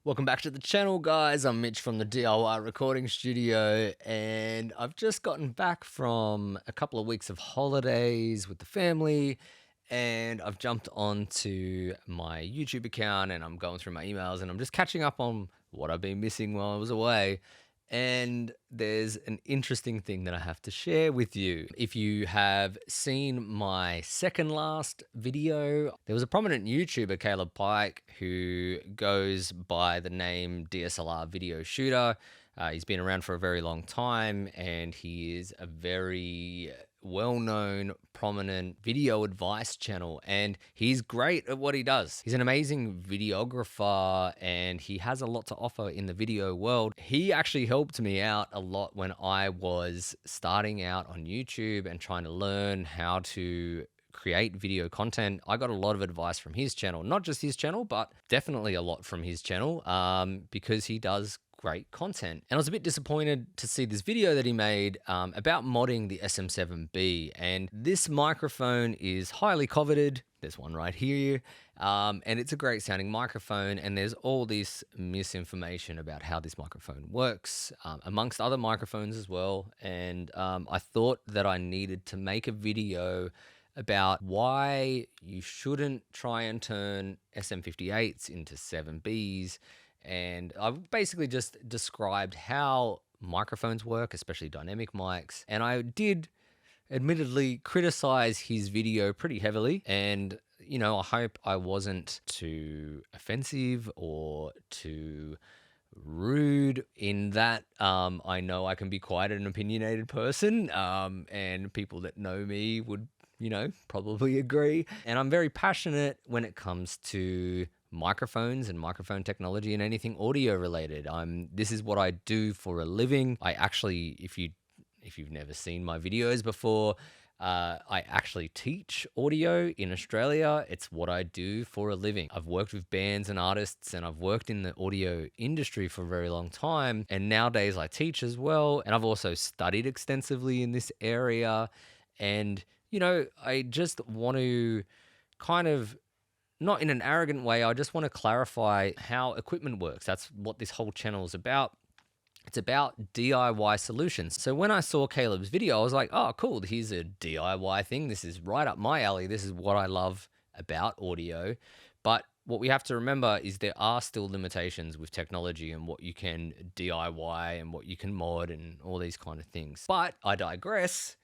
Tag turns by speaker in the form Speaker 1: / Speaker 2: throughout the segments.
Speaker 1: Welcome back to the channel, guys. I'm Mitch from the DIY recording studio, and I've just gotten back from a couple of weeks of holidays with the family, and I've jumped onto my YouTube account and I'm going through my emails and I'm just catching up on what I've been missing while I was away. And there's an interesting thing that I have to share with you. If you have seen my second last video, there was a prominent YouTuber, Caleb Pike, who goes by the name DSLR Video Shooter. He's been around for a very long time, and he is a very well-known, prominent video advice channel, and he's great at what he does. He's an amazing videographer, and he has a lot to offer in the video world. He actually helped me out a lot when I was starting out on YouTube and trying to learn how to create video content. I got a lot of advice from his channel, not just his channel, but definitely a lot from his channel, because he does great content. And I was a bit disappointed to see this video that he made about modding the SM7B. And this microphone is highly coveted. There's one right here. And it's a great sounding microphone. And there's all this misinformation about how this microphone works, amongst other microphones as well. And I thought that I needed to make a video about why you shouldn't try and turn SM58s into 7Bs. And I've basically just described how microphones work, especially dynamic mics. And I did admittedly criticize his video pretty heavily. And, you know, I hope I wasn't too offensive or too rude in that. I know I can be quite an opinionated person, and people that know me would, you know, probably agree. And I'm very passionate when it comes to microphones and microphone technology and anything audio related. This is what I do for a living. I actually, if you've never seen my videos before, I actually teach audio in Australia. It's what I do for a living. I've worked with bands and artists, and I've worked in the audio industry for a very long time. And nowadays I teach as well. And I've also studied extensively in this area. And, you know, I just want to kind of, not in an arrogant way, I just want to clarify how equipment works. That's what this whole channel is about. It's about DIY solutions. So when I saw Caleb's video, I was like, oh, cool, here's a DIY thing. This is right up my alley. This is what I love about audio. But what we have to remember is there are still limitations with technology and what you can DIY and what you can mod and all these kind of things. But I digress.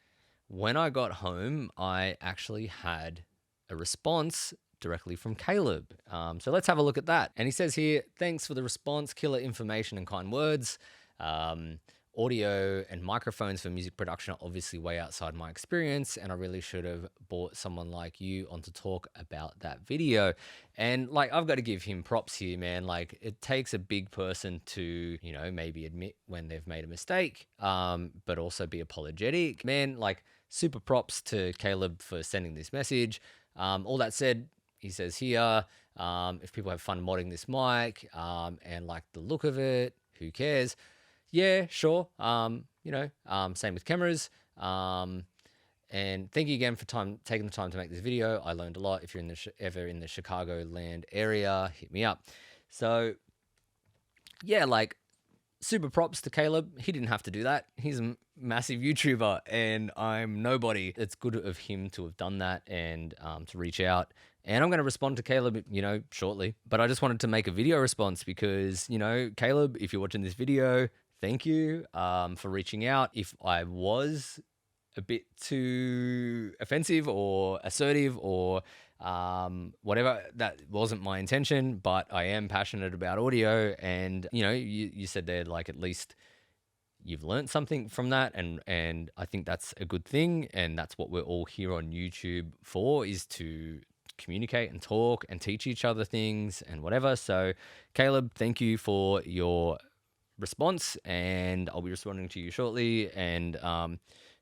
Speaker 1: When I got home, I actually had a response directly from Caleb. So let's have a look at that. And he says here, thanks for the response, killer information and kind words. Audio and microphones for music production are obviously way outside my experience, and I really should have brought someone like you on to talk about that video. And like, I've got to give him props here, man. Like, it takes a big person to, you know, maybe admit when they've made a mistake, but also be apologetic. Man, like, super props to Caleb for sending this message. All that said, he says here, if people have fun modding this mic and like the look of it, who cares? Yeah, sure. Same with cameras. And thank you again for taking the time to make this video. I learned a lot. If you're ever in the Chicagoland area, hit me up. So yeah, like, super props to Caleb. He didn't have to do that. He's a massive YouTuber and I'm nobody. It's good of him to have done that and to reach out. And I'm going to respond to Caleb, you know, shortly. But I just wanted to make a video response because, you know, Caleb, if you're watching this video, thank you for reaching out. If I was a bit too offensive or assertive or whatever, that wasn't my intention, but I am passionate about audio. And, you know, you said there, like, at least you've learned something from that. And I think that's a good thing. And that's what we're all here on YouTube for, is to communicate and talk and teach each other things and whatever. So Caleb, thank you for your response, and I'll be responding to you shortly. And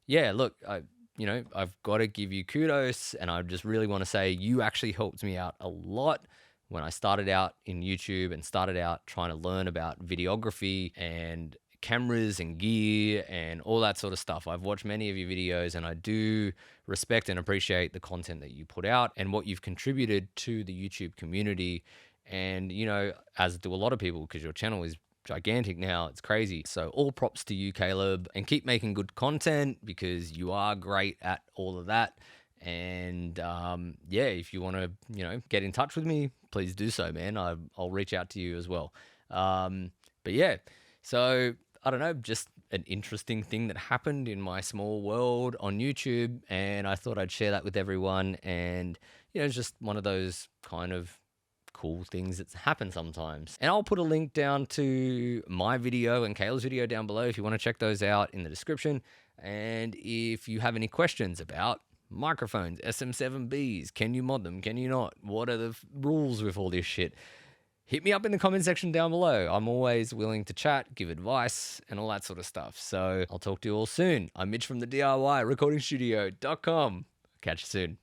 Speaker 1: yeah, look, I've got to give you kudos, and I just really want to say you actually helped me out a lot when I started out in YouTube and started out trying to learn about videography and cameras and gear and all that sort of stuff. I've watched many of your videos, and I do respect and appreciate the content that you put out and what you've contributed to the YouTube community. And, you know, as do a lot of people, because your channel is gigantic now. It's crazy. So all props to you, Caleb, and keep making good content because you are great at all of that. And yeah, if you want to, you know, get in touch with me, please do so, man. I'll reach out to you as well. But yeah, so I don't know, just an interesting thing that happened in my small world on YouTube, and I thought I'd share that with everyone. And you know, it's just one of those kind of cool things that happen sometimes. And I'll put a link down to my video and Kayla's video down below if you want to check those out in the description. And if you have any questions about microphones, SM7Bs, can you mod them, can you not, what are the rules with all this shit, hit me up in the comment section down below. I'm always willing to chat, give advice, and all that sort of stuff. So I'll talk to you all soon. I'm Mitch from the DIY recording studio.com. Catch you soon.